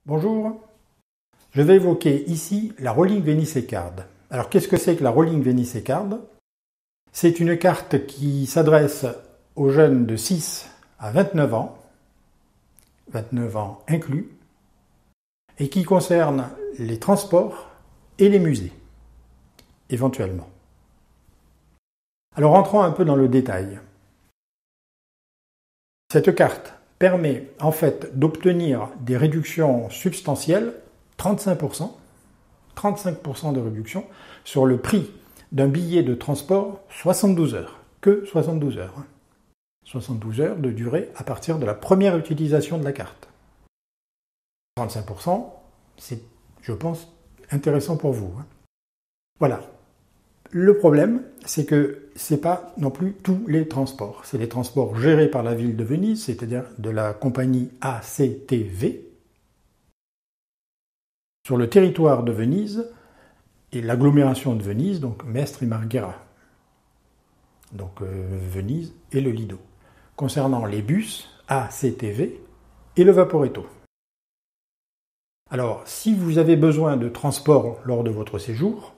Bonjour, je vais évoquer ici la Rolling Venice Card. Alors qu'est-ce que c'est que la Rolling Venice Card? C'est une carte qui s'adresse aux jeunes de 6 à 29 ans inclus, et qui concerne les transports et les musées, éventuellement. Alors entrons un peu dans le détail. Cette carte permet en fait d'obtenir des réductions substantielles, 35% de réduction sur le prix d'un billet de transport 72 heures, que 72 heures. 72 heures de durée à partir de la première utilisation de la carte. 35%, c'est, je pense, intéressant pour vous. Voilà. Le problème, c'est que ce n'est pas non plus tous les transports. C'est les transports gérés par la ville de Venise, c'est-à-dire de la compagnie ACTV, sur le territoire de Venise et l'agglomération de Venise, donc Mestre et Marghera. Donc Venise et le Lido. Concernant les bus ACTV et le Vaporetto. Alors, si vous avez besoin de transport lors de votre séjour,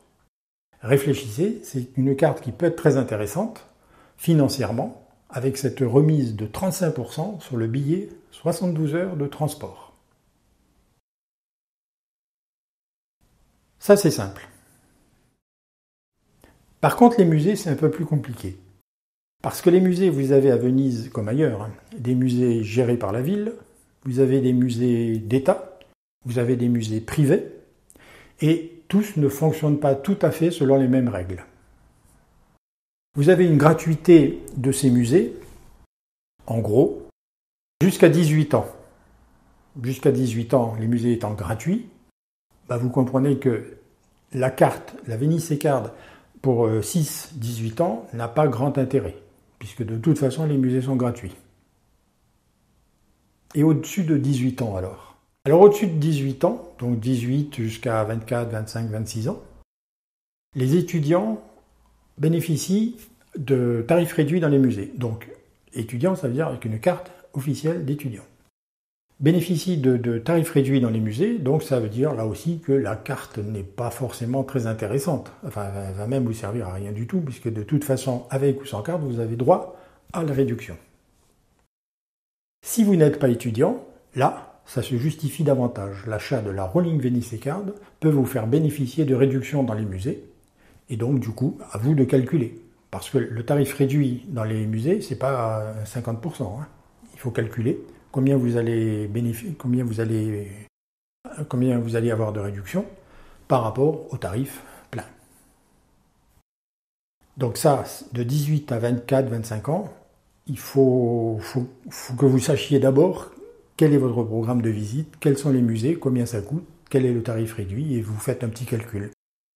réfléchissez, c'est une carte qui peut être très intéressante, financièrement, avec cette remise de 35% sur le billet 72 heures de transport. Ça, c'est simple. Par contre, les musées, c'est un peu plus compliqué. Parce que les musées, vous avez à Venise, comme ailleurs, des musées gérés par la ville, vous avez des musées d'État, vous avez des musées privés, et tous ne fonctionnent pas tout à fait selon les mêmes règles. Vous avez une gratuité de ces musées, en gros, jusqu'à 18 ans. Jusqu'à 18 ans, les musées étant gratuits, vous comprenez que la carte, la Venice Card, pour 6-18 ans, n'a pas grand intérêt, puisque de toute façon, les musées sont gratuits. Et au-dessus de 18 ans, alors? Alors au-dessus de 18 ans, donc 18 jusqu'à 24, 25, 26 ans, les étudiants bénéficient de tarifs réduits dans les musées. Donc étudiant, ça veut dire avec une carte officielle d'étudiant. Bénéficient de tarifs réduits dans les musées, donc ça veut dire là aussi que la carte n'est pas forcément très intéressante. Enfin, elle va même vous servir à rien du tout, puisque de toute façon, avec ou sans carte, vous avez droit à la réduction. Si vous n'êtes pas étudiant, là, ça se justifie davantage. L'achat de la Rolling Venice Card peut vous faire bénéficier de réductions dans les musées, et donc du coup, à vous de calculer. Parce que le tarif réduit dans les musées, c'est pas 50%. Il faut calculer combien vous allez avoir de réduction par rapport au tarif plein. Donc ça, de 18 à 24, 25 ans, il faut que vous sachiez d'abord quel est votre programme de visite, quels sont les musées, combien ça coûte, quel est le tarif réduit, et vous faites un petit calcul.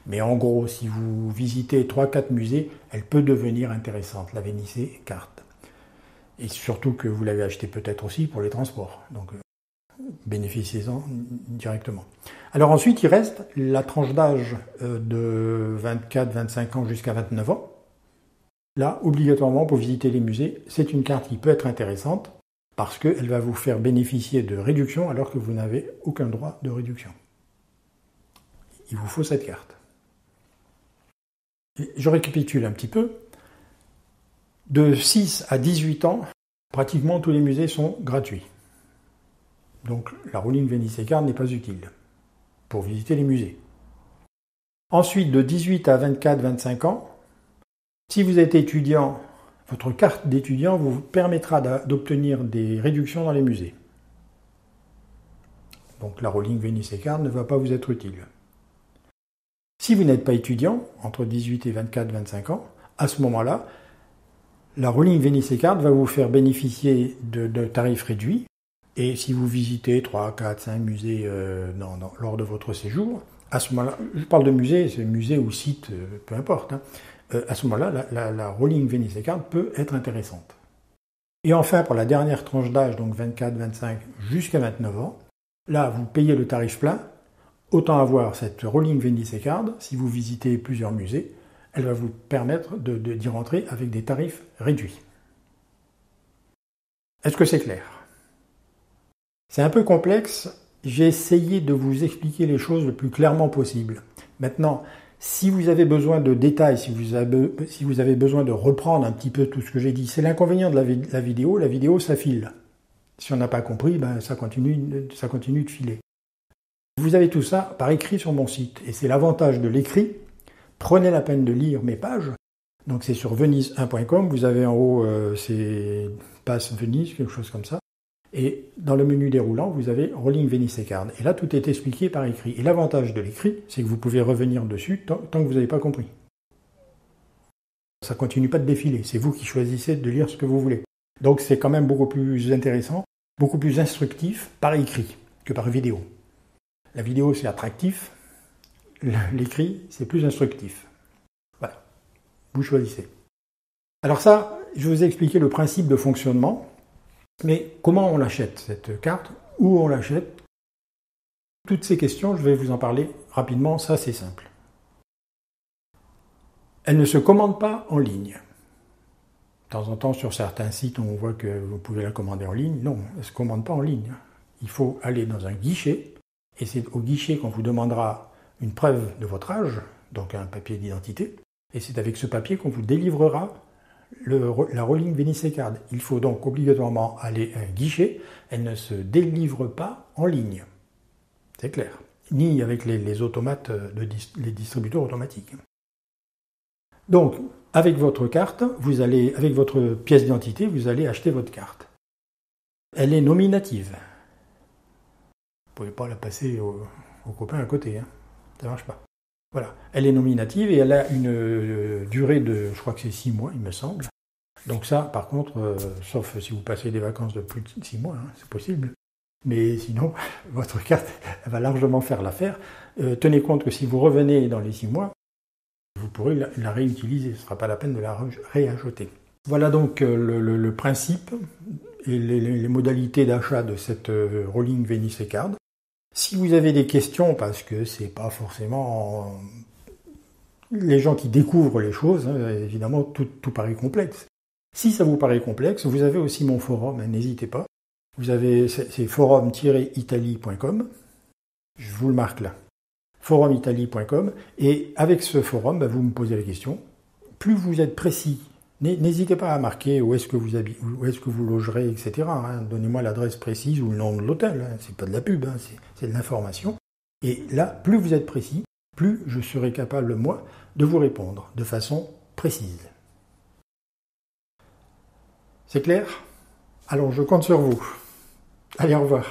Mais en gros, si vous visitez 3-4 musées, elle peut devenir intéressante, la Venice Card. Et surtout que vous l'avez acheté peut-être aussi pour les transports. Donc bénéficiez-en directement. Alors ensuite, il reste la tranche d'âge de 24-25 ans jusqu'à 29 ans. Là, obligatoirement, pour visiter les musées, c'est une carte qui peut être intéressante, parce qu'elle va vous faire bénéficier de réductions alors que vous n'avez aucun droit de réduction. Il vous faut cette carte. Et je récapitule un petit peu. De 6 à 18 ans, pratiquement tous les musées sont gratuits. Donc la Rolling Venice Card n'est pas utile pour visiter les musées. Ensuite, de 18 à 24-25 ans, si vous êtes étudiant, votre carte d'étudiant vous permettra d'obtenir des réductions dans les musées. Donc la Rolling Venice Card ne va pas vous être utile. Si vous n'êtes pas étudiant, entre 18 et 24-25 ans, à ce moment-là, la Rolling Venice Card va vous faire bénéficier de tarifs réduits. Et si vous visitez 3, 4, 5 musées lors de votre séjour, à ce moment-là, je parle de musées, c'est musée ou site, peu importe, à ce moment-là, la Rolling Venice Card peut être intéressante. Et enfin, pour la dernière tranche d'âge, donc 24, 25 jusqu'à 29 ans, là, vous payez le tarif plein, autant avoir cette Rolling Venice Card, si vous visitez plusieurs musées, elle va vous permettre d'y rentrer avec des tarifs réduits. Est-ce que c'est clair? C'est un peu complexe j'ai essayé de vous expliquer les choses le plus clairement possible. Maintenant, si vous avez besoin de détails, si vous avez besoin de reprendre un petit peu tout ce que j'ai dit, c'est l'inconvénient de la vidéo. La vidéo, ça file. Si on n'a pas compris, ça continue de filer. Vous avez tout ça par écrit sur mon site. Et c'est l'avantage de l'écrit. Prenez la peine de lire mes pages. Donc c'est sur venise1.com. Vous avez en haut, c'est Passe Venise, quelque chose comme ça. Et dans le menu déroulant, vous avez Rolling Venice Card. Et là, tout est expliqué par écrit. Et l'avantage de l'écrit, c'est que vous pouvez revenir dessus tant que vous n'avez pas compris. Ça ne continue pas de défiler. C'est vous qui choisissez de lire ce que vous voulez. Donc c'est quand même beaucoup plus intéressant, beaucoup plus instructif par écrit que par vidéo. La vidéo, c'est attractif. L'écrit, c'est plus instructif. Voilà. Vous choisissez. Alors ça, je vous ai expliqué le principe de fonctionnement. Mais comment on l'achète, cette carte? Où on l'achète? Toutes ces questions, je vais vous en parler rapidement, ça c'est simple. Elle ne se commande pas en ligne. De temps en temps, sur certains sites, on voit que vous pouvez la commander en ligne. Non, elle ne se commande pas en ligne. Il faut aller dans un guichet, et c'est au guichet qu'on vous demandera une preuve de votre âge, donc un papier d'identité, et c'est avec ce papier qu'on vous délivrera la Rolling Venice Card. Il faut donc obligatoirement aller à un guichet. Elle ne se délivre pas en ligne. C'est clair. Ni avec les automates, les distributeurs automatiques. Donc, avec votre carte, avec votre pièce d'identité, vous allez acheter votre carte. Elle est nominative. Vous ne pouvez pas la passer aux copains à côté. Hein. Ça ne marche pas. Voilà, elle est nominative et elle a une durée de, je crois que c'est 6 mois, il me semble. Donc ça, par contre, sauf si vous passez des vacances de plus de 6 mois, hein, c'est possible. Mais sinon, votre carte, elle va largement faire l'affaire. Tenez compte que si vous revenez dans les 6 mois, vous pourrez la réutiliser. Ce ne sera pas la peine de la réacheter. Voilà donc le principe et les modalités d'achat de cette Rolling Venice Card. Si vous avez des questions, parce que c'est pas forcément les gens qui découvrent les choses, hein, évidemment tout paraît complexe. Si ça vous paraît complexe, vous avez aussi mon forum, hein, n'hésitez pas. C'est forum-italie.com, je vous le marque là, forum-italie.com, et avec ce forum, vous me posez la question. Plus vous êtes précis, n'hésitez pas à marquer où est-ce que vous habitez, où est-ce que vous logerez, etc. Hein. Donnez-moi l'adresse précise ou le nom de l'hôtel. Hein. C'est pas de la pub, hein. C'est de l'information. Et là, plus vous êtes précis, plus je serai capable, moi, de vous répondre de façon précise. C'est clair? Alors, je compte sur vous. Allez, au revoir.